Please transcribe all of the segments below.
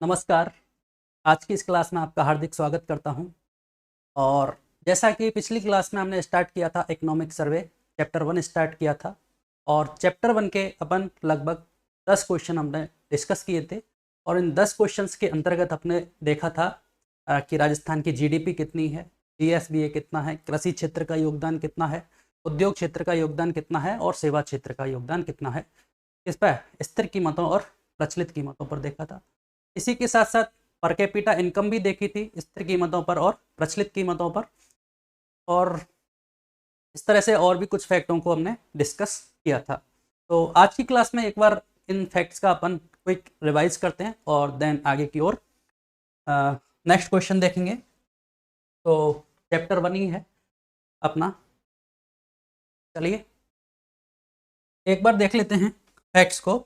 नमस्कार। आज की इस क्लास में आपका हार्दिक स्वागत करता हूं। और जैसा कि पिछली क्लास में हमने स्टार्ट किया था इकोनॉमिक सर्वे चैप्टर 1 स्टार्ट किया था और चैप्टर 1 के अपन लगभग 10 क्वेश्चन हमने डिस्कस किए थे। और इन 10 क्वेश्चंस के अंतर्गत अपने देखा था कि राजस्थान की जीडीपी कितनी है, जीएसबीए कितना है, कृषि क्षेत्र का योगदान कितना है, उद्योग क्षेत्र का योगदान कितना है और सेवा क्षेत्र का योगदान कितना है। इस पर स्थिर कीमतों और प्रचलित कीमतों पर देखा था। इसी के साथ साथ पर कैपिटा इनकम भी देखी थी स्थिर कीमतों पर और प्रचलित कीमतों पर। और इस तरह से और भी कुछ फैक्टों को हमने डिस्कस किया था। तो आज की क्लास में एक बार इन फैक्ट्स का अपन क्विक रिवाइज करते हैं और देन आगे की ओर नेक्स्ट क्वेश्चन देखेंगे। तो चैप्टर 1 ही है अपना। चलिए एक बार देख लेते हैं फैक्ट्स को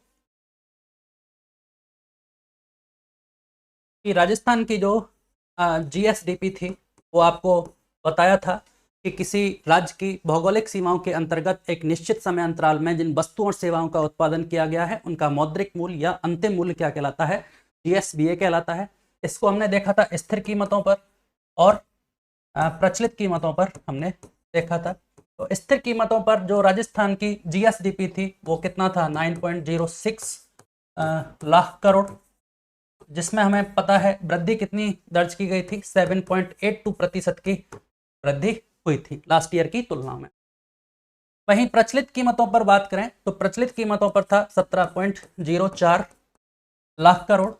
कि राजस्थान की जो जीएसडीपी थी वो आपको बताया था कि किसी राज्य की भौगोलिक सीमाओं के अंतर्गत एक निश्चित समय अंतराल में जिन वस्तुओं और सेवाओं का उत्पादन किया गया है उनका मौद्रिक मूल्य या अंतिम मूल्य क्या कहलाता है, जीएसबीए कहलाता है। इसको हमने देखा था स्थिर कीमतों पर और प्रचलित कीमतों पर हमने देखा था। तो स्थिर कीमतों पर जो राजस्थान की जीएसडीपी थी वो कितना था, 9.06 लाख करोड़, जिसमें हमें पता है वृद्धि कितनी दर्ज की गई थी, 7.82% की वृद्धि हुई थी लास्ट ईयर की तुलना में। वहीं प्रचलित कीमतों पर बात करें तो प्रचलित कीमतों पर था 17.04 लाख करोड़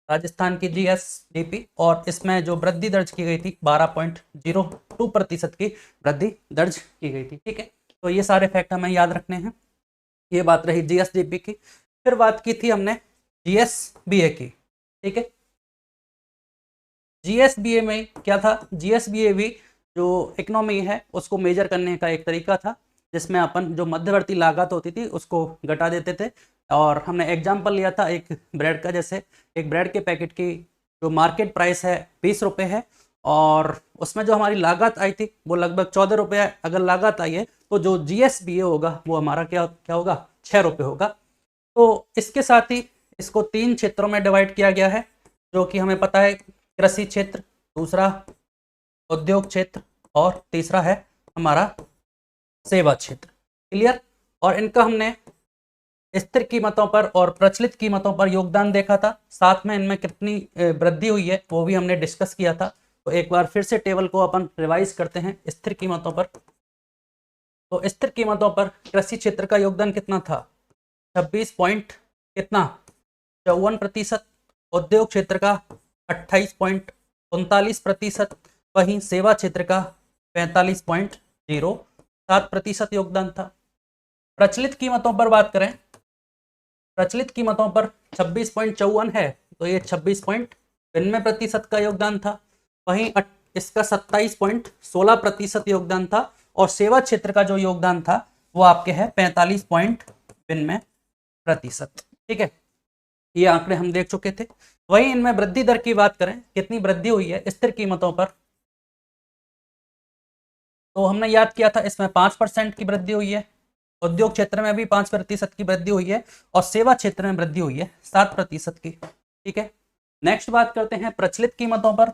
राजस्थान की जीएसडीपी, और इसमें जो वृद्धि दर्ज की गई थी 12.02% की वृद्धि दर्ज की गई थी। ठीक है, तो ये सारे फैक्ट हमें याद रखने हैं। ये बात रही जीएसडीपी की। फिर बात की थी हमने जीएसबीए की। ठीक है, जीएसबीए में क्या था, जीएसबीए भी जो इकोनॉमी है उसको मेजर करने का एक तरीका था जिसमें अपन जो मध्यवर्ती लागत होती थी उसको घटा देते थे। और हमने एग्जाम्पल लिया था एक ब्रेड का, जैसे एक ब्रेड के पैकेट की जो मार्केट प्राइस है 20 रुपये है और उसमें जो हमारी लागत आई थी वो लगभग 14 रुपये अगर लागत आई है तो जो जीएसबीए होगा वो हमारा क्या क्या होगा, 6 रुपये होगा। तो इसके साथ ही इसको 3 क्षेत्रों में डिवाइड किया गया है जो कि हमें पता है, कृषि क्षेत्र, दूसरा उद्योग क्षेत्र और तीसरा है हमारा सेवा क्षेत्र। क्लियर। और इनका हमने स्थिर कीमतों पर और प्रचलित कीमतों पर योगदान देखा था, साथ में इनमें कितनी वृद्धि हुई है वो भी हमने डिस्कस किया था। तो एक बार फिर से टेबल को अपन रिवाइज करते हैं स्थिर कीमतों पर। तो स्थिर कीमतों पर कृषि क्षेत्र का योगदान कितना था, 26 पॉइंट कितना 54%, उद्योग क्षेत्र का 28.39%, वहीं सेवा क्षेत्र का 45.07% योगदान था। प्रचलित कीमतों पर बात करें, प्रचलित कीमतों पर 26.54 है तो ये 26.92% का योगदान था। वहीं इसका 27.16% योगदान था और सेवा क्षेत्र का जो योगदान था वो आपके है 45.92%। ठीक है, ये आंकड़े हम देख चुके थे। वहीं इनमें वृद्धि दर की बात करें, कितनी वृद्धि हुई है स्थिर कीमतों पर, तो हमने याद किया था इसमें 5% की वृद्धि हुई है, उद्योग क्षेत्र में भी 5% की वृद्धि हुई है और सेवा क्षेत्र में वृद्धि हुई है 7% की। ठीक है, नेक्स्ट बात करते हैं प्रचलित कीमतों पर।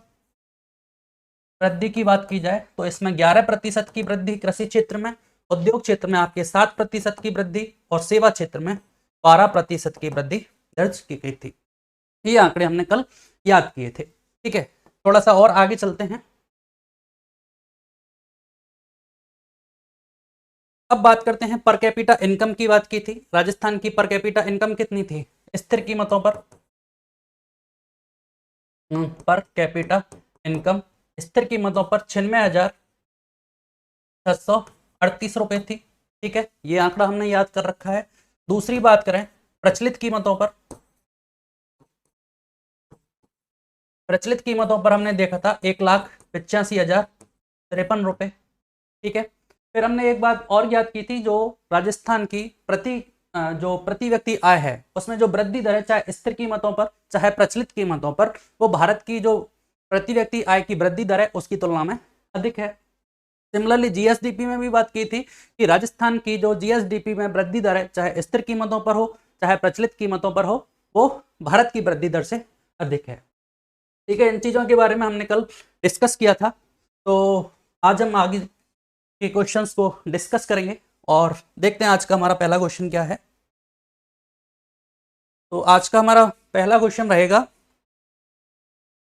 वृद्धि की बात की जाए तो इसमें 11% की वृद्धि कृषि क्षेत्र में, उद्योग क्षेत्र में आपके 7% की वृद्धि और सेवा क्षेत्र में 12% की वृद्धि दर्ज की गई थी। ये आंकड़े हमने कल याद किए थे। ठीक है, थोड़ा सा और आगे चलते हैं। अब बात करते हैं पर कैपिटा इनकम की। बात की थी राजस्थान की पर कैपिटा इनकम कितनी थी स्थिर कीमतों पर, पर कैपिटा इनकम स्थिर कीमतों पर 96,638 रुपए थी। ठीक है, ये आंकड़ा हमने याद कर रखा है। दूसरी बात करें प्रचलित कीमतों पर, प्रचलित कीमतों पर हमने देखा था 1,85,053 रुपए। ठीक है, फिर हमने एक बात और याद की थी, जो राजस्थान की जो प्रति व्यक्ति आय है उसमें जो वृद्धि दर है चाहे स्थिर कीमतों पर चाहे प्रचलित कीमतों पर, वो भारत की जो प्रति व्यक्ति आय की वृद्धि दर है उसकी तुलना में अधिक है। सिमिलरली जीएसडीपी में भी बात की थी कि राजस्थान की जो जीएसडीपी में वृद्धि दर है चाहे स्थिर कीमतों पर हो चाहे प्रचलित कीमतों पर हो, वो भारत की वृद्धि दर से अधिक है। ठीक है, इन चीज़ों के बारे में हमने कल डिस्कस किया था। तो आज हम आगे के क्वेश्चंस को डिस्कस करेंगे और देखते हैं आज का हमारा पहला क्वेश्चन क्या है। तो आज का हमारा पहला क्वेश्चन रहेगा,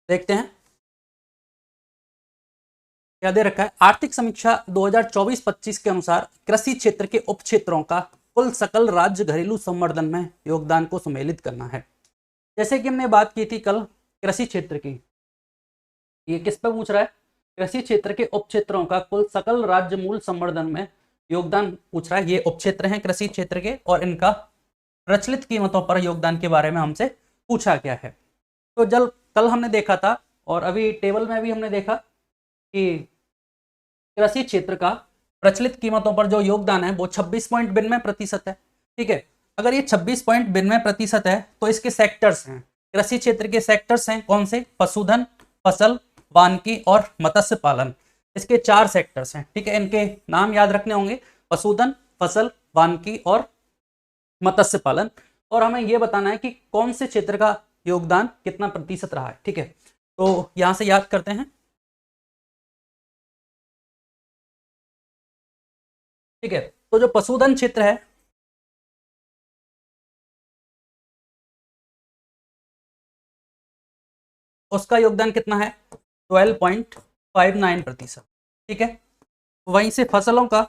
देखते हैं क्या दे रखा है। आर्थिक समीक्षा 2024-25 के अनुसार कृषि क्षेत्र के उप क्षेत्रों का कुल सकल राज्य घरेलू संवर्धन में योगदान को सम्मिलित करना है। जैसे कि हमने बात की थी कल कृषि क्षेत्र की, ये किस पे पूछ रहा है, कृषि क्षेत्र के उप क्षेत्रों का कुल सकल राज्य मूल संवर्धन में योगदान पूछ रहा है। ये उप क्षेत्र हैं कृषि क्षेत्र के और इनका प्रचलित कीमतों पर योगदान के बारे में हमसे पूछा गया है। तो जब कल हमने देखा था और अभी टेबल में भी हमने देखा कि कृषि क्षेत्र का प्रचलित कीमतों पर जो योगदान है वो 26.92% है। ठीक है, अगर ये 26.92% है तो इसके सेक्टर्स हैं, कृषि क्षेत्र के सेक्टर्स हैं कौन से, पशुधन, फसल, वानिकी और मत्स्य पालन। इसके 4 सेक्टर्स हैं। ठीक है, इनके नाम याद रखने होंगे, पशुधन, फसल, वानिकी और मत्स्य पालन। और हमें यह बताना है कि कौन से क्षेत्र का योगदान कितना प्रतिशत रहा है। ठीक है, तो यहां से याद करते हैं। ठीक है, तो जो पशुधन क्षेत्र है उसका योगदान कितना है, 12.59%। ठीक है, वहीं से फसलों का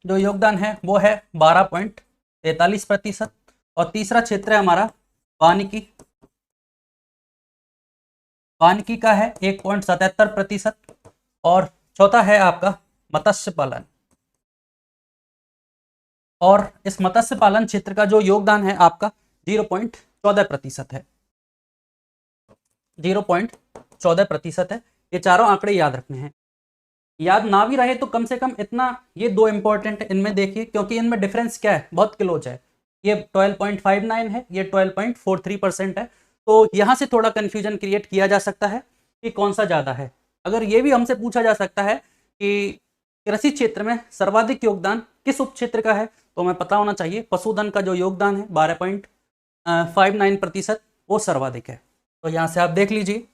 जो योगदान है वो है 12.43%। और तीसरा क्षेत्र है हमारा वानिकी, वानिकी का है 1.77%। और चौथा है आपका मत्स्य पालन, और इस मत्स्य पालन क्षेत्र का जो योगदान है आपका 0.14% है, 0.14% है। ये चारों आंकड़े याद रखने हैं। याद ना भी रहे तो कम से कम इतना, ये 2 इंपॉर्टेंट है, इनमें देखिए क्योंकि इनमें डिफरेंस क्या है, बहुत क्लोज है। ये 12.59 है, ये 12.43% है। तो यहां से थोड़ा कंफ्यूजन क्रिएट किया जा सकता है कि कौन सा ज्यादा है। अगर ये भी हमसे पूछा जा सकता है कि कृषि क्षेत्र में सर्वाधिक योगदान किस उप क्षेत्र का है, तो हमें पता होना चाहिए पशुधन का जो योगदान है 12.59% वो सर्वाधिक है। तो यहां से आप देख लीजिए।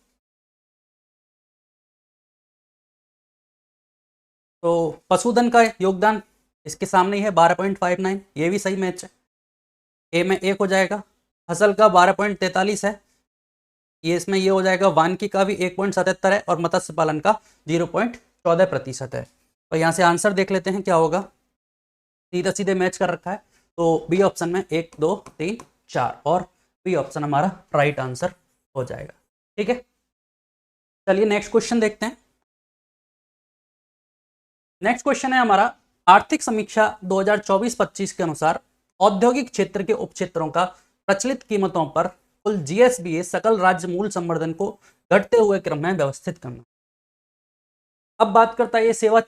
तो पशुधन का योगदान इसके सामने ही है 12.59, ये भी सही मैच है, ए में 1 हो जाएगा। फसल का 12.43 है, ये इसमें ये हो जाएगा। वानिकी का भी 1.77 है और मत्स्य पालन का 0.14% है। तो यहाँ से आंसर देख लेते हैं क्या होगा, सीधा सीधे मैच कर रखा है। तो बी ऑप्शन में 1 2 3 4 और बी ऑप्शन हमारा राइट आंसर हो जाएगा। ठीक है, चलिए नेक्स्ट क्वेश्चन देखते हैं। नेक्स्ट क्वेश्चन है हमारा, आर्थिक समीक्षा 2024-25 के अनुसार औद्योगिक क्षेत्र के उपक्षेत्रों का प्रचलित कीमतों पर कुल जीएसबीए सकल राज्य मूल संवर्धन को घटते हुए क्रम में व्यवस्थित करना। अब बात करता है ये सेवा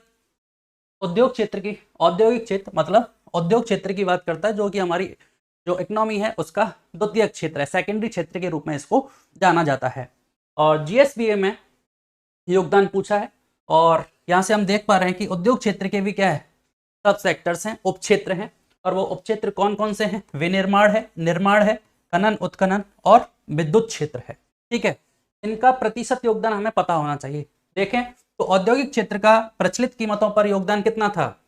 उद्योग क्षेत्र की, औद्योगिक क्षेत्र मतलब उद्योग क्षेत्र की बात करता है, जो कि हमारी जो इकोनॉमी है उसका द्वितीय क्षेत्र है, सेकेंडरी क्षेत्र के रूप में इसको जाना जाता है। और जीएसबीए में योगदान पूछा है और यहाँ से हम देख पा रहे हैं कि उद्योग क्षेत्र के भी क्या है, सब सेक्टर्स हैं, उप क्षेत्र हैं। और वो उप क्षेत्र कौन कौन से हैं, विनिर्माण है, निर्माण है, खनन उत्खनन और विद्युत क्षेत्र है। ठीक है, इनका प्रतिशत योगदान हमें पता होना चाहिए। देखें तो औद्योगिक क्षेत्र का प्रचलित कीमतों पर योगदान कितना था,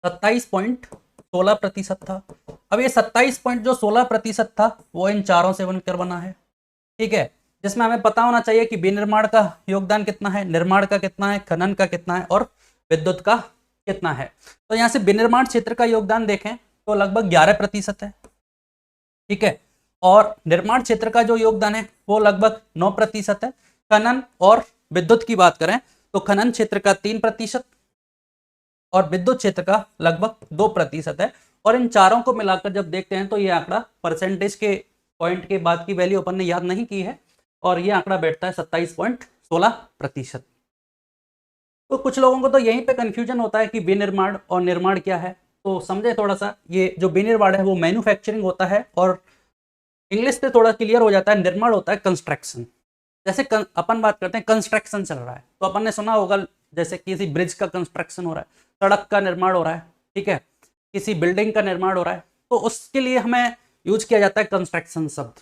27.16% था। अब ये 27.16% था वो इन चारों से बनकर बना है। ठीक है, जिसमें हमें पता होना चाहिए कि विनिर्माण का योगदान कितना है, निर्माण का कितना है, खनन का कितना है और विद्युत का कितना है। तो यहाँ से विनिर्माण क्षेत्र का योगदान देखें तो लगभग 11% है। ठीक है, और निर्माण क्षेत्र का जो योगदान है वो लगभग 9% है। खनन और विद्युत की बात करें तो खनन क्षेत्र का 3% और विद्युत क्षेत्र का लगभग 2% है। और इन चारों को मिलाकर जब देखते हैं तो ये आंकड़ा परसेंटेज के पॉइंट के बाद की वैल्यू अपन ने याद नहीं की है और ये आंकड़ा बैठता है 27.16%। तो कुछ लोगों को तो यहीं पे कंफ्यूजन होता है कि विनिर्माण और निर्माण क्या है। तो समझे थोड़ा सा, ये जो विनिर्माण है वो मैन्युफैक्चरिंग होता है और इंग्लिश पे थोड़ा क्लियर हो जाता है, निर्माण होता है कंस्ट्रक्शन। जैसे अपन बात करते हैं कंस्ट्रक्शन चल रहा है तो अपन ने सुना होगा जैसे किसी ब्रिज का कंस्ट्रक्शन हो रहा है, सड़क का निर्माण हो रहा है, ठीक है, किसी बिल्डिंग का निर्माण हो रहा है। तो उसके लिए हमें यूज किया जाता है कंस्ट्रक्शन शब्द,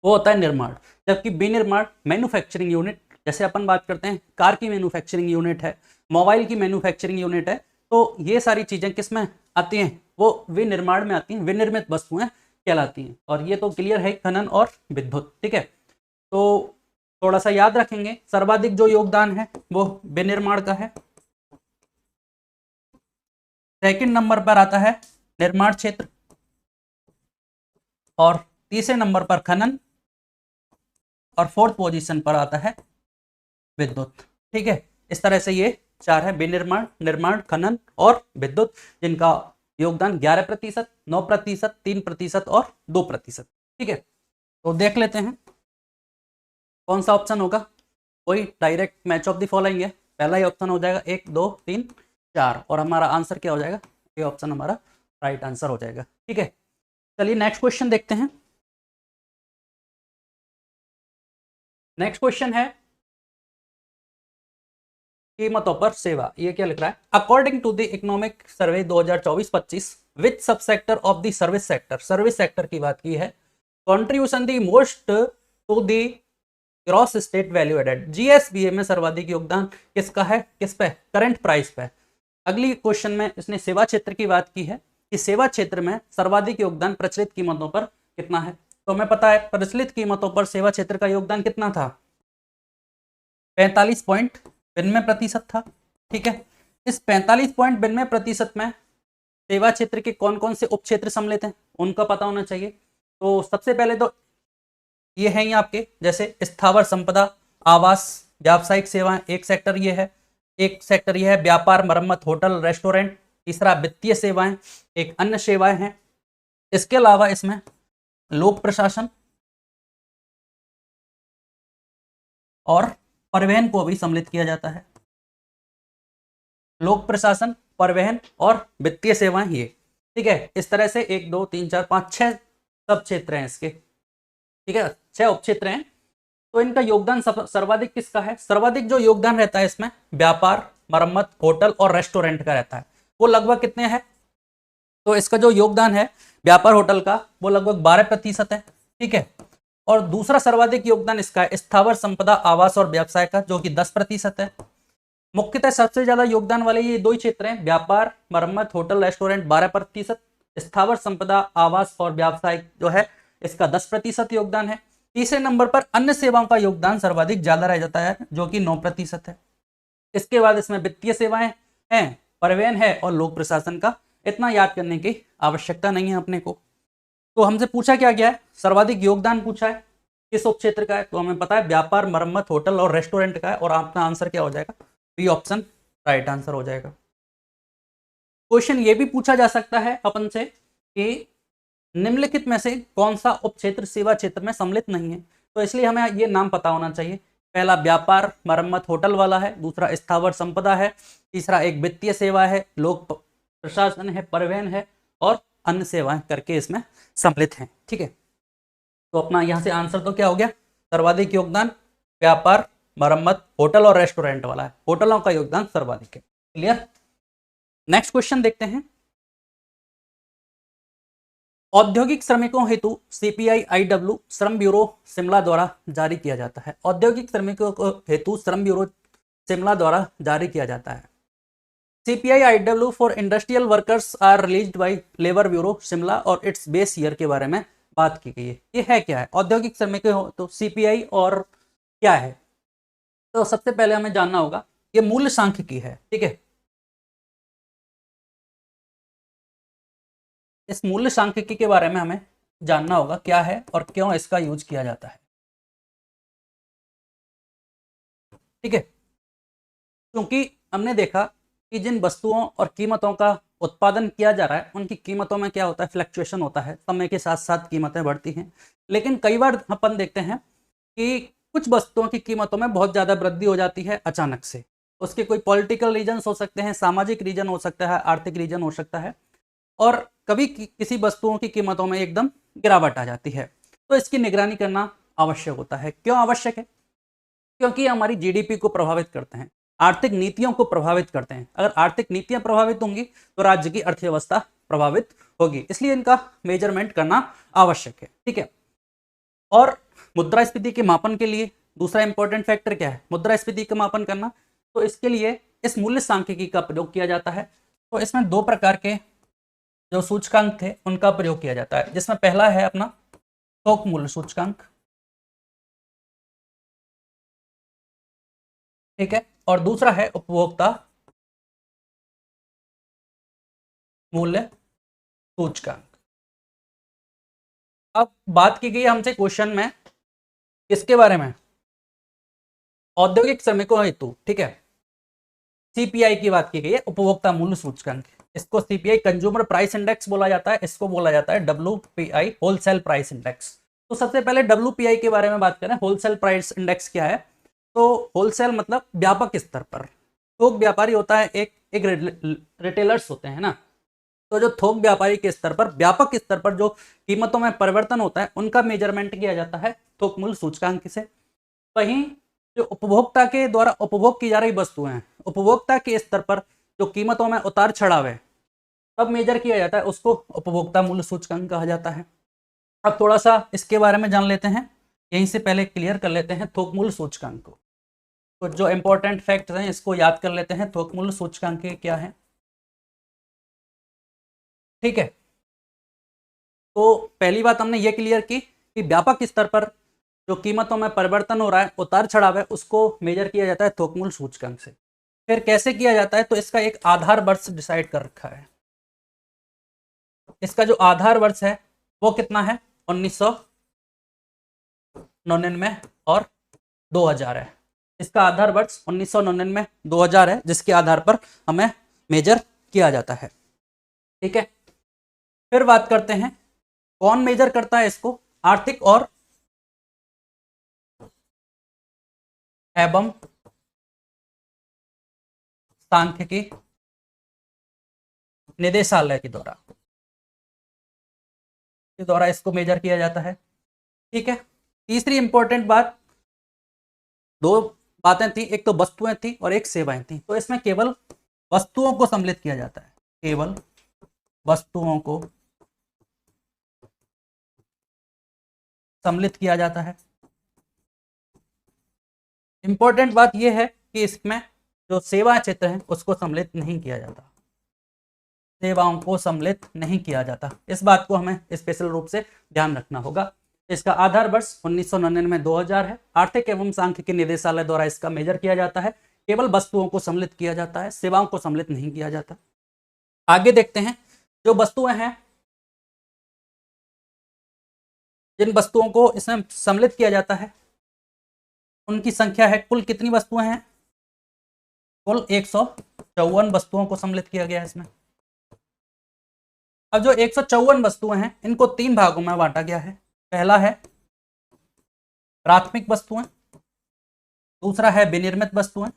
वो होता है निर्माण। जबकि विनिर्माण मैन्युफैक्चरिंग यूनिट, जैसे अपन बात करते हैं कार की मैन्युफैक्चरिंग यूनिट है, मोबाइल की मैन्युफैक्चरिंग यूनिट है, तो ये सारी चीजें किस में आती हैं, वो विनिर्माण में आती हैं, विनिर्मित वस्तुएं कहलाती हैं। और ये तो क्लियर है, खनन और विद्युत। ठीक है, तो थोड़ा सा याद रखेंगे, सर्वाधिक जो योगदान है वो विनिर्माण का है, सेकंड नंबर पर आता है निर्माण क्षेत्र, और तीसरे नंबर पर खनन, और फोर्थ पोजीशन पर आता है विद्युत। ठीक है, इस तरह से ये चार है, विनिर्माण, निर्माण, खनन और विद्युत, जिनका योगदान 11%, 9%, 3% और 2%। ठीक है, तो देख लेते हैं कौन सा ऑप्शन होगा। कोई direct match of the following है, पहला ही ऑप्शन हो जाएगा 1 2 3 4, और हमारा आंसर क्या हो जाएगा, ये ऑप्शन हमारा राइट आंसर हो जाएगा। ठीक है, चलिए नेक्स्ट क्वेश्चन देखते हैं। नेक्स्ट क्वेश्चन है कीमतों पर सेवा। ये क्या लिख रहा है, according to the economic survey 2024-25 which sub sector of the service sector, service sector की बात की है, contribution the most to the gross state value added, GSVA में सर्वाधिक योगदान किसका है, किस पे, करंट प्राइस पे। अगली क्वेश्चन में इसने सेवा क्षेत्र की बात की है कि सेवा क्षेत्र में सर्वाधिक योगदान प्रचलित कीमतों पर कितना है। तो हमें पता है प्रचलित कीमतों पर सेवा क्षेत्र का योगदान कितना था, 45.92% था। ठीक है, इस 45.92% में सेवा क्षेत्र के कौन कौन से उप क्षेत्र सम्मिलित हैं उनका पता होना चाहिए। तो सबसे पहले तो ये है ये आपके, जैसे स्थावर संपदा, आवास, व्यावसायिक सेवाएं, एक सेक्टर ये है। एक सेक्टर ये है व्यापार, मरम्मत, होटल, रेस्टोरेंट। तीसरा वित्तीय सेवाएं, एक अन्य सेवाएं हैं। इसके अलावा इसमें लोक प्रशासन और परिवहन को भी सम्मिलित किया जाता है। लोक प्रशासन, परिवहन और वित्तीय सेवाएं ये। ठीक है, इस तरह से 1 2 3 4 5 6 सब क्षेत्र हैं इसके। ठीक है, 6 उपक्षेत्र हैं। तो इनका योगदान सर्वाधिक किसका है, सर्वाधिक जो योगदान रहता है इसमें व्यापार, मरम्मत, होटल और रेस्टोरेंट का रहता है। वो लगभग कितने हैं, तो इसका जो योगदान है व्यापार होटल का वो लगभग 12% है। ठीक है, और दूसरा सर्वाधिक योगदान इसका है स्थावर संपदा, आवास और व्यवसाय का, जो कि 10% है। मुख्यतः सबसे ज्यादा योगदान वाले ये दो ही क्षेत्र हैं, व्यापार, मरम्मत, होटल, रेस्टोरेंट 12%, स्थावर संपदा, आवास और व्यवसाय जो है इसका 10% योगदान है। तीसरे नंबर पर अन्य सेवाओं का योगदान सर्वाधिक ज्यादा रह जाता है, जो कि 9% है। इसके बाद इसमें वित्तीय सेवाएं हैं, परिवहन है और लोक प्रशासन का। इतना याद करने की आवश्यकता नहीं है अपने को। तो हमसे पूछा क्या गया है, सर्वाधिक योगदान पूछा है, किस उप क्षेत्र का है, तो हमें पता है व्यापार, मरम्मत, होटल और रेस्टोरेंट का है, और आपका आंसर क्या हो जाएगा, बी ऑप्शन राइट आंसर हो जाएगा। क्वेश्चन ये भी पूछा जा सकता है अपन से कि निम्नलिखित में से कौन सा उप क्षेत्र सेवा क्षेत्र में सम्मिलित नहीं है, तो इसलिए हमें ये नाम पता होना चाहिए। पहला व्यापार, मरम्मत, होटल वाला है, दूसरा स्थावर संपदा है, तीसरा एक वित्तीय सेवा है, लोक प्रशासन है, परिवहन है और अन्य सेवाएं करके इसमें सम्मिलित हैं। ठीक है, तो अपना यहां से आंसर तो क्या हो गया, सर्वाधिक योगदान व्यापार, मरम्मत, होटल और रेस्टोरेंट वाला है, होटलों का योगदान सर्वाधिक है। क्लियर, नेक्स्ट क्वेश्चन देखते हैं। औद्योगिक श्रमिकों हेतु CPI-IW श्रम ब्यूरो शिमला द्वारा जारी किया जाता है। औद्योगिक श्रमिकों को हेतु श्रम ब्यूरो शिमला द्वारा जारी किया जाता है। CPI-IW for industrial workers are released by labour bureau Shimla और इट्स बेस ईयर के बारे में बात की गई है। ये है क्या है, औद्योगिक श्रमिकों हो तो CPI और क्या है, तो सबसे पहले हमें जानना होगा ये मूल्य सांख्यिकी है। ठीक है, इस मूल्य सांख्यिकी के बारे में हमें जानना होगा क्या है और क्यों इसका यूज किया जाता है। ठीक है, क्योंकि हमने देखा कि जिन वस्तुओं और कीमतों का उत्पादन किया जा रहा है उनकी कीमतों में क्या होता है, फ्लक्चुएशन होता है, समय के साथ साथ कीमतें बढ़ती हैं। लेकिन कई बार अपन देखते हैं कि कुछ वस्तुओं की कीमतों में बहुत ज़्यादा वृद्धि हो जाती है अचानक से। उसके कोई पॉलिटिकल रीजन्स हो सकते हैं, सामाजिक रीजन हो सकता है, आर्थिक रीजन हो सकता है, और कभी किसी वस्तुओं की कीमतों में एकदम गिरावट आ जाती है। तो इसकी निगरानी करना आवश्यक होता है। क्यों आवश्यक है, क्योंकि हमारी GDP को प्रभावित करते हैं, आर्थिक नीतियों को प्रभावित करते हैं। अगर आर्थिक नीतियां प्रभावित होंगी तो राज्य की अर्थव्यवस्था प्रभावित होगी, इसलिए इनका मेजरमेंट करना आवश्यक है। ठीक है, और मुद्रास्फीति के मापन के लिए दूसरा इंपॉर्टेंट फैक्टर क्या है, मुद्रास्फीति का मापन करना। तो इसके लिए इस मूल्य सांख्यिकी का प्रयोग किया जाता है। तो इसमें दो प्रकार के जो सूचकांक थे उनका प्रयोग किया जाता है, जिसमें पहला है अपना थोक मूल्य सूचकांक, ठीक है, और दूसरा है उपभोक्ता मूल्य सूचकांक। अब बात की गई हमसे क्वेश्चन में किसके बारे में, औद्योगिक श्रमिकों हेतु, ठीक है, सीपीआई की बात की गई है, उपभोक्ता मूल्य सूचकांक। इसको सीपीआई कंज्यूमर प्राइस इंडेक्स बोला जाता है, इसको बोला जाता है डब्ल्यूपीआई होलसेल प्राइस इंडेक्स। तो सबसे पहले डब्ल्यूपीआई के बारे में बात करें, होलसेल प्राइस इंडेक्स क्या है। तो होलसेल मतलब व्यापक स्तर पर, थोक व्यापारी होता है एक रिटेलर्स होते हैं ना, तो जो थोक व्यापारी के स्तर पर, व्यापक स्तर पर जो कीमतों में परिवर्तन होता है उनका मेजरमेंट किया जाता है थोक मूल्य सूचकांक से। वहीं जो उपभोक्ता के द्वारा उपभोग की जा रही वस्तुएं हैं, उपभोक्ता के स्तर पर जो कीमतों में उतार चढ़ाव है तब मेजर किया जाता है, उसको उपभोक्ता मूल्य सूचकांक कहा जाता है। अब थोड़ा सा इसके बारे में जान लेते हैं, यहीं से पहले क्लियर कर लेते हैं थोक मूल्य सूचकांक को। तो जो इंपॉर्टेंट फैक्ट हैं इसको याद कर लेते हैं, थोक मूल्य सूचकांक क्या है। ठीक है, तो पहली बात हमने ये क्लियर की कि व्यापक स्तर पर जो कीमतों में परिवर्तन हो रहा है, उतार चढ़ाव है, उसको मेजर किया जाता है थोक मूल्य सूचकांक से। फिर कैसे किया जाता है, तो इसका एक आधार वर्ष डिसाइड कर रखा है। इसका जो आधार वर्ष है वो कितना है, 1999 और 2000 है। इसका आधार वर्ष 1999 2000 है, जिसके आधार पर हमें मेजर किया जाता है। ठीक है, फिर बात करते हैं कौन मेजर करता है इसको, आर्थिक और एवं सांख्यिकी निदेशालय के द्वारा इसको मेजर किया जाता है। ठीक है, तीसरी इंपॉर्टेंट बात, दो बातें थी, एक तो वस्तुएं थी और एक सेवाएं थी। तो इसमें केवल वस्तुओं को सम्मिलित किया जाता है, केवल वस्तुओं को सम्मिलित किया जाता है। इंपॉर्टेंट बात यह है कि इसमें जो सेवा क्षेत्र है उसको सम्मिलित नहीं किया जाता, सेवाओं को सम्मिलित नहीं किया जाता। इस बात को हमें स्पेशल रूप से ध्यान रखना होगा। इसका आधार वर्ष 1999 2000 है। आर्थिक एवं सांख्यिकी निदेशालय द्वारा इसका मेजर किया जाता है। केवल वस्तुओं को सम्मिलित किया जाता है, सेवाओं को सम्मिलित नहीं किया जाता। आगे देखते हैं, जो वस्तुएं हैं, जिन वस्तुओं को इसमें सम्मिलित किया जाता है उनकी संख्या है, कुल कितनी वस्तुएं हैं, कुल 154 वस्तुओं को सम्मिलित किया गया है इसमें। अब जो 154 वस्तुएं हैं इनको 3 भागों में बांटा गया है। पहला है प्राथमिक वस्तुएं, दूसरा है विनिर्मित वस्तुएं,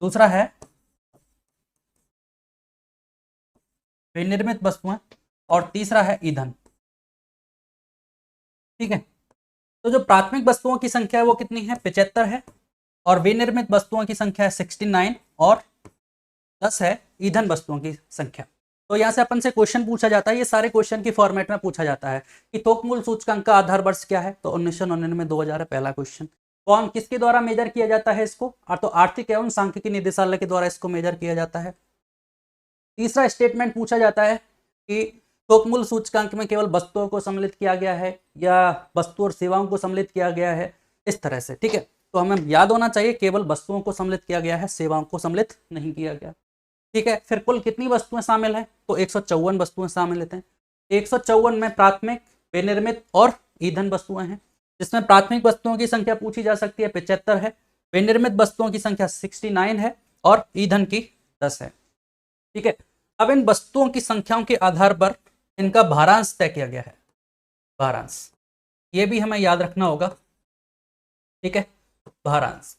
दूसरा है विनिर्मित वस्तुएं और तीसरा है ईंधन। ठीक है, तो जो प्राथमिक वस्तुओं की संख्या है वो कितनी है, 75 है, और विनिर्मित वस्तुओं की संख्या है 69 और 10 है ईंधन वस्तुओं की संख्या। तो यहाँ से अपन से क्वेश्चन पूछा जाता है, ये सारे क्वेश्चन की फॉर्मेट में पूछा जाता है कि थोक मूल्य सूचकांक का आधार वर्ष क्या है, तो 1999 2000 है पहला क्वेश्चन। कौन किसके द्वारा मेजर किया जाता है इसको, तो आर्थिक एवं सांख्यिकी निदेशालय के द्वारा इसको मेजर किया जाता है। तीसरा स्टेटमेंट पूछा जाता है कि थोक मूल्य सूचकांक में केवल वस्तुओं को सम्मिलित किया गया है या वस्तु और सेवाओं को सम्मिलित किया गया है, इस तरह से। ठीक है, तो हमें याद होना चाहिए केवल वस्तुओं को सम्मिलित किया गया है, सेवाओं को सम्मिलित नहीं किया गया। ठीक है, फिर कुल कितनी वस्तुएं शामिल है, तो 154 वस्तुएं शामिल हैं। 154 में प्राथमिक, विनिर्मित और ईंधन वस्तुएं हैं, जिसमें प्राथमिक वस्तुओं की संख्या पूछी जा सकती है 75 है, विनिर्मित वस्तुओं की संख्या 69 है और ईंधन की 10 है। ठीक है, अब इन वस्तुओं की संख्याओं के आधार पर इनका भारांश तय किया गया है, भारांश, ये भी हमें याद रखना होगा। ठीक है, भारांश।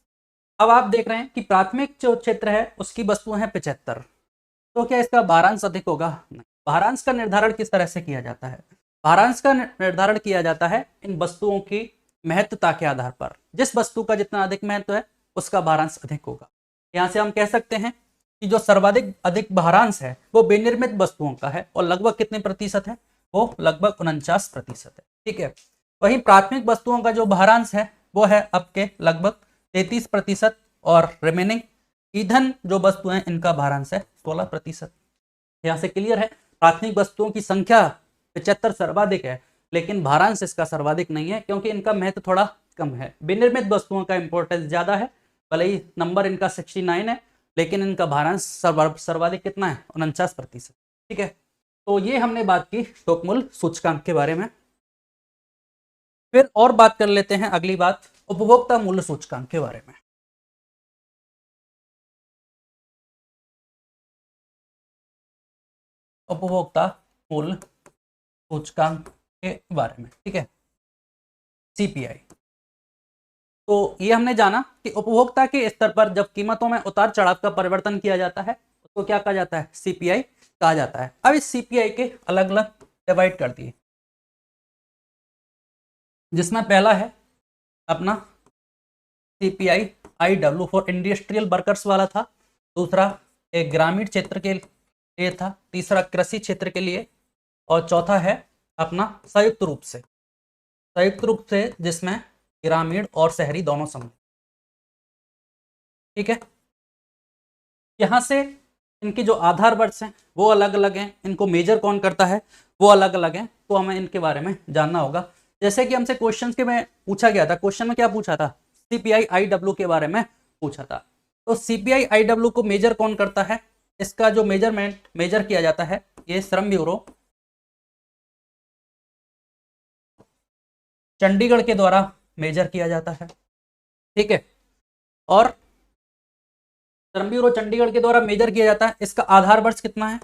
अब आप देख रहे हैं कि प्राथमिक जो क्षेत्र है उसकी वस्तुएं हैं 75, तो क्या इसका भारांश अधिक होगा, नहीं। भारांश का निर्धारण किस तरह से किया जाता है, भारांश का निर्धारण किया जाता है इन वस्तुओं की महत्वता के आधार पर। जिस वस्तु का जितना अधिक महत्व है उसका भारांश अधिक होगा। यहाँ से हम कह सकते हैं कि जो सर्वाधिक अधिक भारांश है वो विनिर्मित वस्तुओं का है और लगभग कितने प्रतिशत है, वो लगभग 49% है। ठीक है, वहीं प्राथमिक वस्तुओं का जो भारांश है वो है आपके लगभग 33% और रिमेनिंग ईंधन जो वस्तु है इनका भारांश है 16%। यहाँ से क्लियर है, प्राथमिक वस्तुओं की संख्या 75 सर्वाधिक है लेकिन भारांश इसका सर्वाधिक नहीं है क्योंकि इनका महत्व थोड़ा कम है। विनिर्मित वस्तुओं का इंपॉर्टेंस ज्यादा है, भले ही नंबर इनका 69 है लेकिन इनका भारांश सर्वाधिक कितना है, 49%। ठीक है, तो ये हमने बात की थोक मूल्य सूचकांक के बारे में। फिर और बात कर लेते हैं, अगली बात उपभोक्ता मूल्य सूचकांक के बारे में। उपभोक्ता मूल्य सूचकांक के बारे में, ठीक है, सीपीआई। तो ये हमने जाना कि उपभोक्ता के स्तर पर जब कीमतों में उतार चढ़ाव का परिवर्तन किया जाता है तो क्या कहा जाता है, सीपीआई कहा जाता है। अब इस सीपीआई के अलग अलग डिवाइड कर दिए, जिसमें पहला है अपना CPI IW for industrial workers वाला था, दूसरा एक ग्रामीण क्षेत्र के लिए था, तीसरा कृषि क्षेत्र के लिए, और चौथा है अपना संयुक्त रूप से जिसमें ग्रामीण और शहरी दोनों सम्मिलित। ठीक है, यहां से इनकी जो आधार वर्ष हैं वो अलग अलग हैं, इनको मेजर कौन करता है वो अलग अलग हैं, तो हमें इनके बारे में जानना होगा। जैसे कि हमसे क्वेश्चन के में पूछा गया था, क्वेश्चन में क्या पूछा था, सीपीआई आईडब्ल्यू के बारे में पूछा था। तो सीपीआई आईडब्ल्यू को मेजर कौन करता है, इसका जो मेजर किया जाता है ये श्रम ब्यूरो चंडीगढ़ के द्वारा मेजर किया जाता है। ठीक है, और श्रम ब्यूरो चंडीगढ़ के द्वारा मेजर किया जाता है। इसका आधार वर्ष कितना है,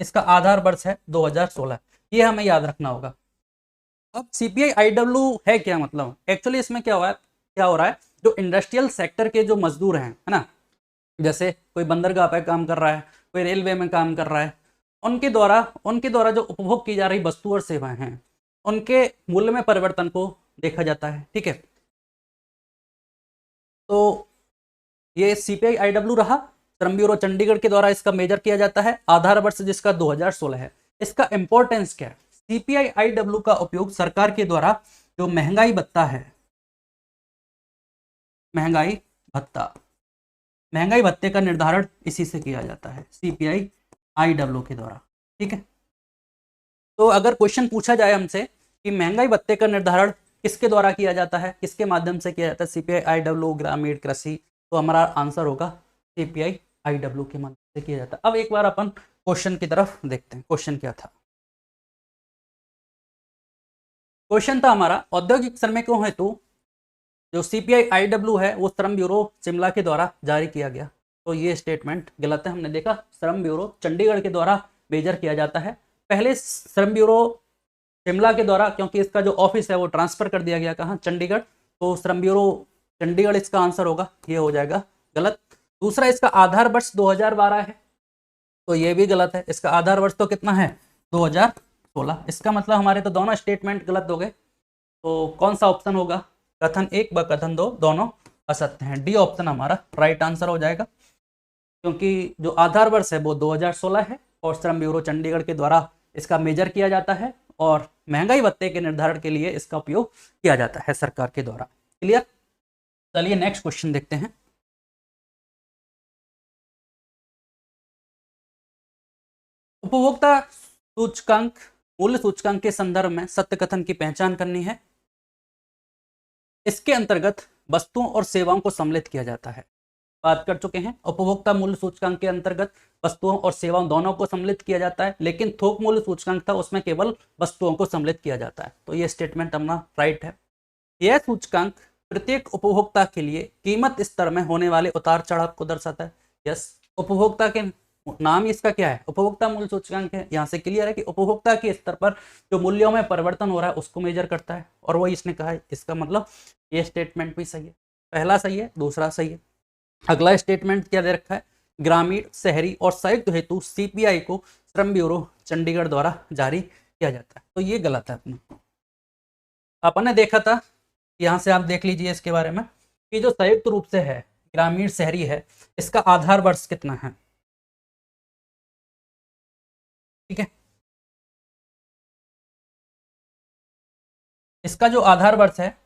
इसका आधार वर्ष है 2016, ये हमें याद रखना होगा। अब सीपीआई आईडब्ल्यू है क्या, मतलब एक्चुअली इसमें क्या हो रहा है, जो इंडस्ट्रियल सेक्टर के जो मजदूर हैं, है ना, जैसे कोई बंदरगाह पे काम कर रहा है, कोई रेलवे में काम कर रहा है, उनके द्वारा जो उपभोग की जा रही वस्तु और सेवाएं हैं उनके मूल्य में परिवर्तन को देखा जाता है। ठीक है, तो ये सीपीआई आईडब्ल्यू रहा, श्रम ब्यूरो चंडीगढ़ के द्वारा इसका मेजर किया जाता है, आधार वर्ष जिसका 2016 है। इसका इंपॉर्टेंस क्या है, सीपीआई आईडब्ल्यू का उपयोग सरकार के द्वारा जो महंगाई भत्ते का निर्धारण इसी से किया जाता है, सीपीआई आईडब्ल्यू के द्वारा। ठीक है, तो अगर क्वेश्चन पूछा जाए हमसे कि महंगाई भत्ते का निर्धारण किसके द्वारा किया जाता है, किसके माध्यम से किया जाता है, सीपीआई आईडब्ल्यू ग्रामीण कृषि, तो हमारा आंसर होगा सीपीआई आईडब्ल्यू के माध्यम से किया जाता है। अब एक बार अपन क्वेश्चन की तरफ देखते हैं, क्वेश्चन क्या था। क्वेश्चन था हमारा, औद्योगिक श्रमिकों हेतु जो सीपीआई आईडब्ल्यू है वो श्रम ब्यूरो शिमला के द्वारा जारी किया गया। तो ये स्टेटमेंट गलत है, हमने देखा श्रम ब्यूरो चंडीगढ़ के द्वारा मेजर किया जाता है। पहले श्रम ब्यूरो शिमला के द्वारा, क्योंकि इसका जो ऑफिस है वो ट्रांसफर कर दिया गया कहाँ, चंडीगढ़, तो श्रम ब्यूरो चंडीगढ़ इसका आंसर होगा, ये हो जाएगा गलत। दूसरा, इसका आधार वर्ष 2012 है, तो ये भी गलत है, इसका आधार वर्ष तो कितना है 2016। इसका मतलब हमारे तो दोनों स्टेटमेंट गलत हो गए। तो कौन सा ऑप्शन होगा, कथन 1 व कथन 2 दोनों असत्य हैं, डी ऑप्शन हमारा राइट आंसर हो जाएगा, क्योंकि जो आधार वर्ष है वो 2016 है और श्रम ब्यूरो चंडीगढ़ के द्वारा इसका मेजर किया जाता है और महंगाई भत्ते के निर्धारण के लिए इसका उपयोग किया जाता है सरकार के द्वारा। क्लियर, चलिए नेक्स्ट क्वेश्चन देखते हैं। उपभोक्ता सूचकांक मूल्य सूचकांक के संदर्भ में सत्य कथन की पहचान करनी है। इसके अंतर्गत वस्तुओं और सेवाओं को सम्मिलित किया जाता है, बात कर चुके हैं। उपभोक्ता मूल्य सूचकांक के अंतर्गत वस्तुओं और सेवाओं दोनों को सम्मिलित किया जाता है, लेकिन थोक मूल्य सूचकांक था उसमें केवल वस्तुओं को सम्मिलित किया जाता है, तो ये स्टेटमेंट अपना राइट है। यह सूचकांक प्रत्येक उपभोक्ता के लिए कीमत स्तर में होने वाले उतार चढ़ाव को दर्शाता है। यस, उपभोक्ता के नाम इसका क्या है, उपभोक्ता मूल्य सूचकांक है। यहाँ से क्लियर है कि उपभोक्ता के स्तर पर जो मूल्यों में परिवर्तन हो रहा है उसको मेजर करता है, और वही इसने कहा है। इसका मतलब ये स्टेटमेंट भी सही है, पहला सही है, दूसरा सही है। अगला स्टेटमेंट क्या दे रखा है ग्रामीण, शहरी और संयुक्त हेतु सीपीआई को श्रम ब्यूरो चंडीगढ़ द्वारा जारी किया जाता है। तो ये गलत है। अपन ने देखा था, यहाँ से आप देख लीजिए इसके बारे में कि जो संयुक्त रूप से है ग्रामीण शहरी है, इसका आधार वर्ष कितना है। ठीक है, इसका जो आधार वर्ष है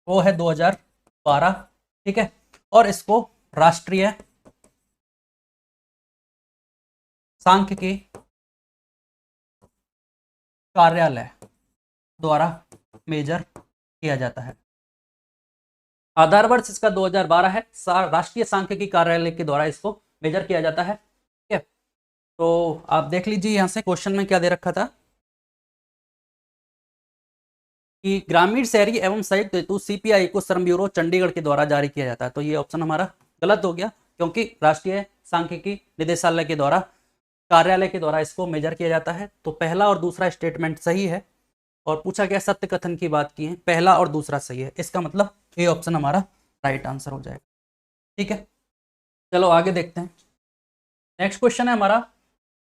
वो है 2012। ठीक है, और इसको राष्ट्रीय सांख्यिकी कार्यालय द्वारा मेजर किया जाता है। आधार वर्ष इसका 2012 है, राष्ट्रीय सांख्यिकी कार्यालय के द्वारा इसको मेजर किया जाता है। ठीक है, तो आप देख लीजिए यहाँ से क्वेश्चन में क्या दे रखा था कि ग्रामीण, शहरी एवं संयुक्त हेतु सीपीआई को श्रम ब्यूरो चंडीगढ़ के द्वारा जारी किया जाता है। तो ये ऑप्शन हमारा गलत हो गया, क्योंकि राष्ट्रीय सांख्यिकी निदेशालय के द्वारा, कार्यालय के द्वारा इसको मेजर किया जाता है। तो पहला और दूसरा स्टेटमेंट सही है, और पूछा गया सत्य कथन की बात की है, पहला और दूसरा सही है, इसका मतलब ये ऑप्शन हमारा राइट आंसर हो जाएगा। ठीक है, चलो आगे देखते हैं। नेक्स्ट क्वेश्चन है हमारा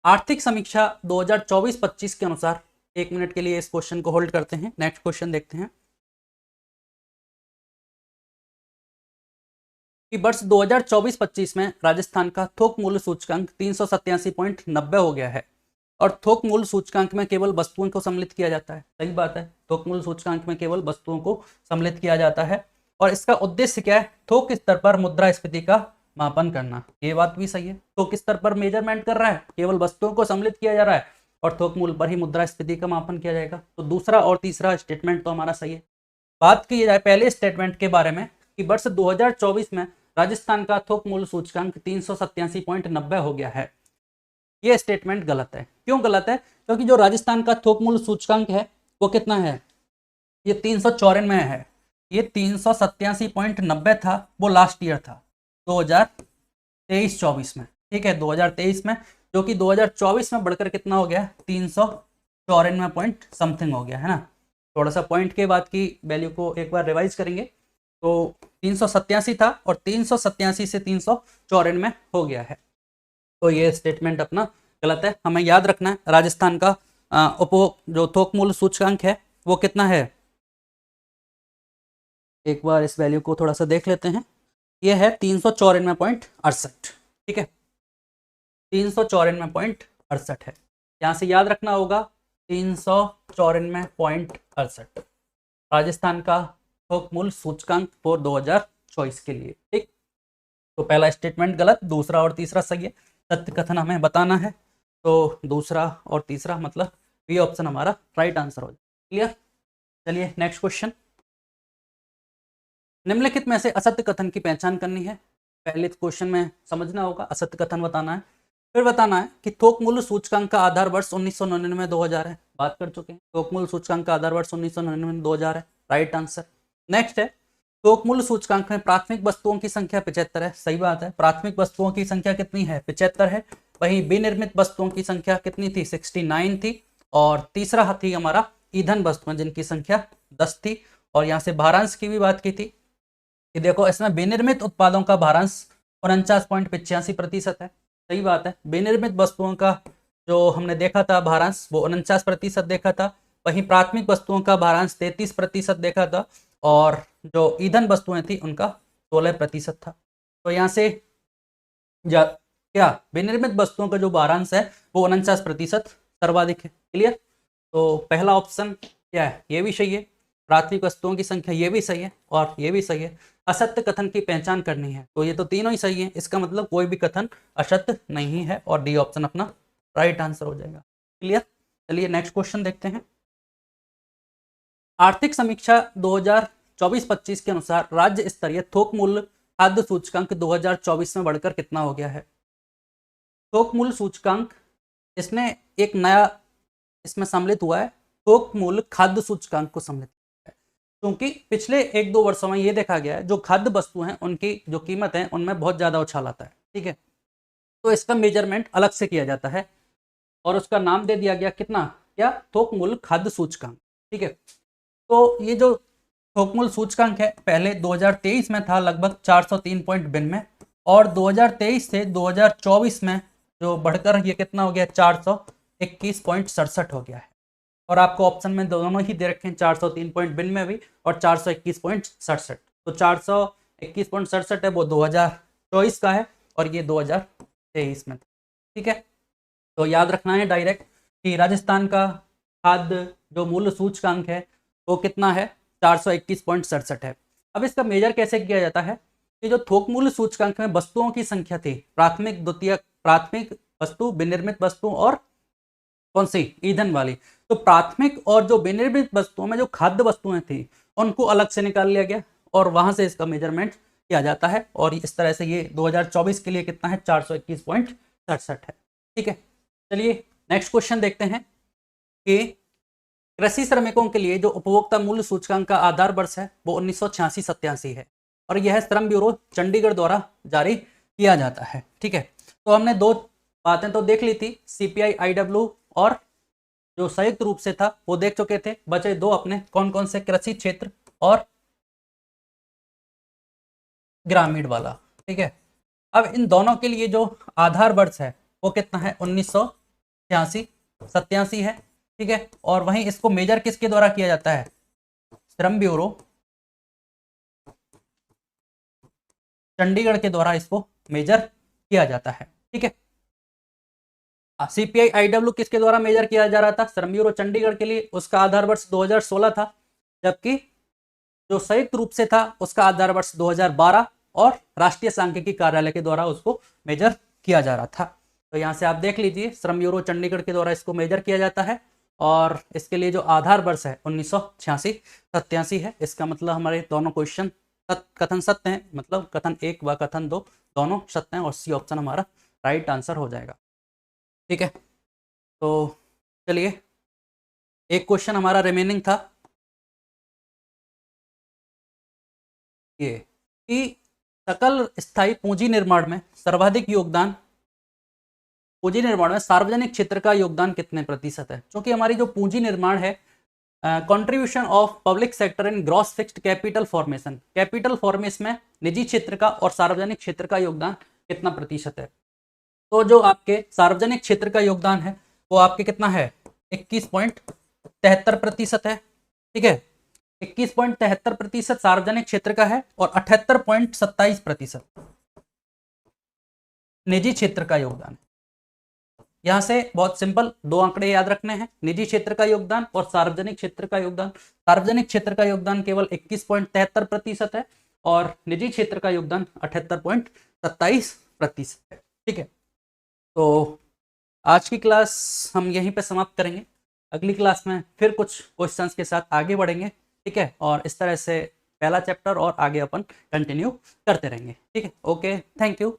आर्थिक समीक्षा 2024-25 के अनुसार। 1 मिनट के लिए इस क्वेश्चन को होल्ड करते हैं, नेक्स्ट क्वेश्चन देखते हैं कि वर्ष 2024-25 में राजस्थान का थोक मूल्य सूचकांक 387.90 हो गया है, और थोक मूल्य सूचकांक में केवल वस्तुओं को सम्मिलित किया जाता है। सही बात है, थोक मूल्य सूचकांक में केवल वस्तुओं को सम्मिलित किया जाता है, और इसका उद्देश्य क्या है, थोक स्तर पर मुद्रास्फीति का मापन करना। ये बात भी सही है, थोक स्तर पर मेजरमेंट कर रहा है, केवल वस्तुओं को सम्मिलित किया जा रहा है, और थोक मूल्य पर ही मुद्रास्फीति का मापन किया जाएगा। तो दूसरा और तीसरा स्टेटमेंट तो हमारा सही है। बात की जाए पहले स्टेटमेंट के बारे में कि वर्ष 2024 में राजस्थान का थोक मूल्य सूचकांक 387.90 हो गया है, ये स्टेटमेंट गलत है। क्यों गलत है? क्योंकि जो राजस्थान का थोक मूल्य सूचकांक है वो कितना है, ये 394 है। ये 387.90 था, वो लास्ट ईयर था 2023-24 में। ठीक है, 2023 में, जो कि 2024 में बढ़कर कितना हो गया, 394 पॉइंट समथिंग हो गया है ना। थोड़ा सा पॉइंट के बाद की वैल्यू को एक बार रिवाइज करेंगे तो 387 था, और 387 से 394 हो गया है। तो ये स्टेटमेंट अपना गलत है। हमें याद रखना है राजस्थान का उपभोग जो थोक मूल्य सूचकांक है वो कितना है, एक बार इस वैल्यू को थोड़ा सा देख लेते हैं। ये है 394.68। ठीक है, 394.68 है, यहाँ से याद रखना होगा 394.68 राजस्थान का थोक मूल्य सूचकांक फॉर 2024 के लिए। ठीक, तो पहला स्टेटमेंट गलत, दूसरा और तीसरा सही है। सत्य कथन हमें बताना है, तो दूसरा और तीसरा मतलब ये ऑप्शन हमारा राइट आंसर हो जाए। क्लियर? चलिए नेक्स्ट क्वेश्चन। निम्नलिखित में से असत्य कथन की पहचान करनी है। पहले क्वेश्चन में समझना होगा, असत्य कथन बताना है, फिर बताना है कि थोक मूल्य सूचकांक का आधार वर्ष 1999-2000 है। बात कर चुके हैं, थोक मूल्य सूचकांक का आधार वर्ष 1999-2000 है, राइट आंसर। नेक्स्ट है थोक मूल्य सूचकांक में प्राथमिक वस्तुओं की संख्या 75 है। सही बात है, प्राथमिक वस्तुओं की संख्या कितनी है, 75 है। वहीं विनिर्मित वस्तुओं की संख्या कितनी थी, 69 थी। और तीसरा थी हमारा ईंधन वस्तुएं, जिनकी संख्या 10 थी। और यहाँ से भारांश की भी बात की थी कि देखो इसमें विनिर्मित उत्पादों का भारांश 49.85% है। सही बात है, विनिर्मित वस्तुओं का जो हमने देखा था भारांश वो 49% देखा था। वहीं प्राथमिक वस्तुओं का भारांश 33% देखा था, और जो ईंधन वस्तुएं थी उनका 16% था। तो यहाँ से क्या विनिर्मित वस्तुओं का जो भारांश है वो 49% सर्वाधिक है। क्लियर? तो पहला ऑप्शन क्या है, ये भी सही है, प्राथमिक वस्तुओं की संख्या ये भी सही है, और ये भी सही है। असत्य कथन की पहचान करनी है, तो ये तो तीनों ही सही है, इसका मतलब कोई भी कथन असत्य नहीं है, और डी ऑप्शन अपना राइट आंसर हो जाएगा। क्लियर? चलिए नेक्स्ट क्वेश्चन देखते हैं। आर्थिक समीक्षा 2024-25 के अनुसार राज्य स्तरीय थोक मूल्य खाद्य सूचकांक 2024 में बढ़कर कितना हो गया है। थोक मूल्य सूचकांक, इसने एक नया इसमें सम्मिलित हुआ है, थोक मूल्य खाद्य सूचकांक को सम्मिलित है, क्योंकि पिछले 1-2 वर्षों में ये देखा गया है जो खाद्य वस्तु हैं उनकी जो कीमत है उनमें बहुत ज़्यादा उछाल आता है। ठीक है, तो इसका मेजरमेंट अलग से किया जाता है, और उसका नाम दे दिया गया कितना, क्या, थोक मूल्य खाद्य सूचकांक। ठीक है, तो ये जो थोक मूल्य सूचकांक है पहले 2023 में था लगभग 403.92 और 2023 से 2024 में जो बढ़कर ये कितना हो गया 421.67 हो गया है। और आपको ऑप्शन में दोनों ही दे रखे हैं 403.92 भी और 421.67। तो 421.67 है वो 2024 का है और ये 2023 में था। ठीक है, तो याद रखना है डायरेक्ट कि राजस्थान का खाद्य जो मूल्य सूचकांक है वो कितना है 421.67 है। अब इसका मेजर कैसे किया जाता है कि जो थोक मूल्य सूचकांक में वस्तुओं की संख्या थी, प्राथमिक द्वितीयक, प्राथमिक वस्तु, विनिर्मित वस्तु और कौन सी ईंधन वाली, तो प्राथमिक और जो विनिर्मित वस्तुओं में जो खाद्य वस्तुएं थी उनको अलग से निकाल लिया गया और वहां से इसका मेजरमेंट किया जाता है और इस तरह से ये 2024 के लिए कितना है 421.67 है। ठीक है, चलिए नेक्स्ट क्वेश्चन देखते हैं कि कृषि श्रमिकों के लिए जो उपभोक्ता मूल्य सूचकांक का आधार वर्ष है वो 1986-87 है और यह श्रम ब्यूरो चंडीगढ़ द्वारा जारी किया जाता है। ठीक है, तो हमने दो बातें तो देख ली थी, सीपीआई आईडब्ल्यू और जो संयुक्त रूप से था वो देख चुके थे, बचे दो अपने कौन कौन से, कृषि क्षेत्र और ग्रामीण वाला। ठीक है, अब इन दोनों के लिए जो आधार वर्ष है वो कितना है 1986-87 है। ठीक है, और वहीं इसको मेजर किसके द्वारा किया जाता है, श्रम ब्यूरो चंडीगढ़ के द्वारा इसको मेजर किया जाता है। ठीक है, सीपीआई आईडब्ल्यू किसके द्वारा मेजर किया जा रहा था, श्रम ब्यूरो चंडीगढ़ के लिए, उसका आधार वर्ष 2016 था, जबकि जो संयुक्त रूप से था उसका आधार वर्ष 2012 और राष्ट्रीय सांख्यिकी कार्यालय के द्वारा उसको मेजर किया जा रहा था। तो यहाँ से आप देख लीजिए श्रम ब्यूरो चंडीगढ़ के द्वारा इसको मेजर किया जाता है और इसके लिए जो आधार वर्ष है 1986-87 है। इसका मतलब हमारे दोनों क्वेश्चन कथन सत्य हैं, मतलब कथन 1 व कथन 2 दोनों सत्य हैं और सी ऑप्शन हमारा राइट आंसर हो जाएगा। ठीक है, तो चलिए एक क्वेश्चन हमारा रिमेनिंग था ये कि सकल स्थायी पूंजी निर्माण में सर्वाधिक योगदान, पूंजी निर्माण में सार्वजनिक क्षेत्र का योगदान कितने प्रतिशत है। क्योंकि हमारी जो पूंजी निर्माण है, contribution of public sector in gross fixed capital formation, capital formation में निजी क्षेत्र का और सार्वजनिक क्षेत्र का योगदान कितना प्रतिशत है। तो जो आपके सार्वजनिक क्षेत्र का योगदान है वो आपके कितना है 21.73% है। ठीक है, 21.73% सार्वजनिक क्षेत्र का है और 78.27% निजी क्षेत्र का योगदान है। यहां से बहुत सिंपल दो आंकड़े याद रखने हैं, निजी क्षेत्र का योगदान और सार्वजनिक क्षेत्र का योगदान। सार्वजनिक क्षेत्र का योगदान केवल 21.73% है और निजी क्षेत्र का योगदान 78.27% है। ठीक है, तो आज की क्लास हम यहीं पे समाप्त करेंगे, अगली क्लास में फिर कुछ क्वेश्चंस के साथ आगे बढ़ेंगे। ठीक है, और इस तरह से पहला चैप्टर और आगे अपन कंटिन्यू करते रहेंगे। ठीक है, ओके, थैंक यू।